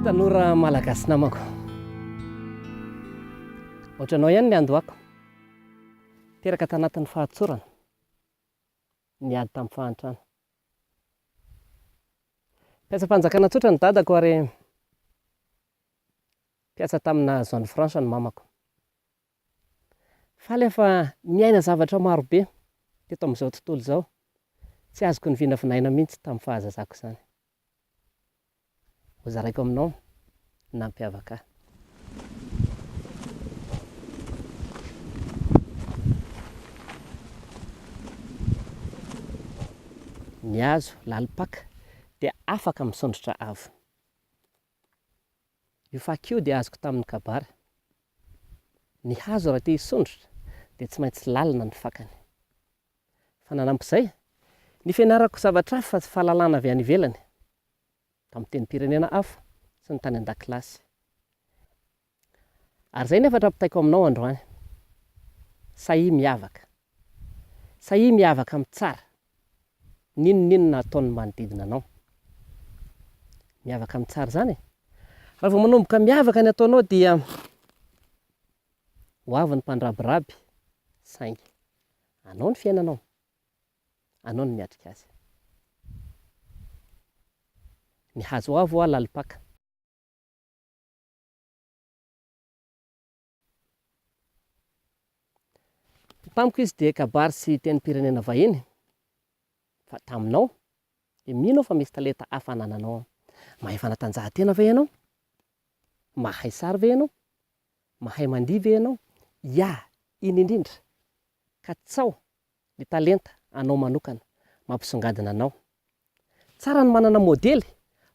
Tanora malagasy namako, ohatranao ihany ny andohako, teraka tanatin'ny fahatsorana, niady tamin'ny fahantrana. Mpiasa fanjakana tsotra ny dadako ary mpiasa tamina zone franche ny mamako. Faly efa miaina zavatra marobe teto amin'izao tontolo izao, tsy azoko ny vinavinaina mihitsy tamin'ny fahazazako izany. Ho zaraiko aminao na mpiavaka. Ny hazo lalipaka dia afaka misondrotra avo. Io fako io dia azoko tamin'ny kabary. Ny hazo raha te hisondrotra dia tsy maintsy lalina ny fakany. Fa nanampizay, ny fianarako zavatra hafa fa fahalalana avy any ivelany tamin'ny tenim-pirenena hafa sy ny tany an-dakilasy. Ary zay nefa rapitaiko aminao androany. Sahia miavaka. Sahia miavaka amin'ny tsara. N'inon'inona ataon'ny manodidina anao. Miavaka amin'ny tsara zany. Raha vao manomboka miavaka ny ataonao dia hoavy ny mpandrabiraby, saingy. Anao ny fiainanao. Anao ny miatrika azy. Ny hazo hoavy hoa lalipaka. Tamiko izy dia kabary sy tenim-pirenena vahiny. Fa taminao, dia mino fa misy talenta hafa anananao. Mahay fanatanjahantena ve ianao? Mahay sary ve ianao? Mahay mandihy ve ianao? Ya, iny indrindra. Ka tsao ny talenta anao manokana mampisongadina anao. Tsara ny manana modely,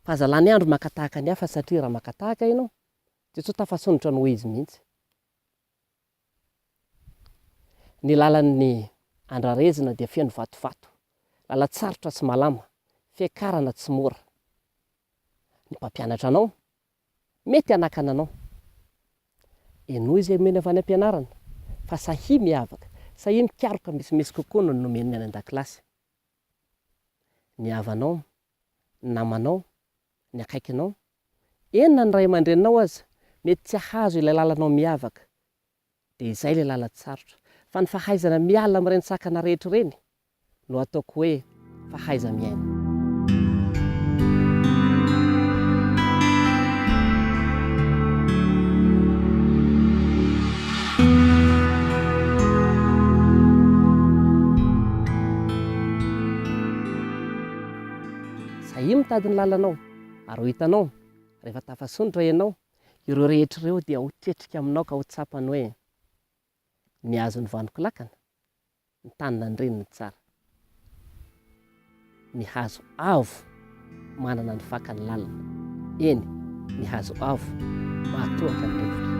fa aza lany andro makatahaka ny hafa satria raha makatahaka ianao, dia tsy ho tafasondrotra ny ho izy mihitsy. Ny lalan'ny andrarezina dia feno vatovato, lalan-tsarotra tsy malama, fiakarana tsy mora. Ny mpampianatra anao, mety hanakana anao. Enoa izay mena avy any am-pianarana, fa sahia miavaka, sahia mikaroka misimisy kokoa no nomeniny any an-dakilasy. Ny havanao, ny namanao, ny akaikinao, enona ny ray aman-dreninao aza, mety tsy hahazo ilay lalanao miavaka, dia izay ilay lalan-tsarotra. Fa ny fahaizana miala amin'ireny sakana rehetra ireny no ataoko hoe fahaiza-miaina. Sahia mitady ny lalanao, ary ho hitanao, rehefa tafasondrotra ianao, ireo rehetra ireo dia ho tetrika aminao ka ho tsapany hoe ny hazo ny vanoko lakana, ny tanina ny reniny tsara. Ny hazo avo manana ny fakany lalina. Eny, ny hazo avo mahatohaka ny rivotra.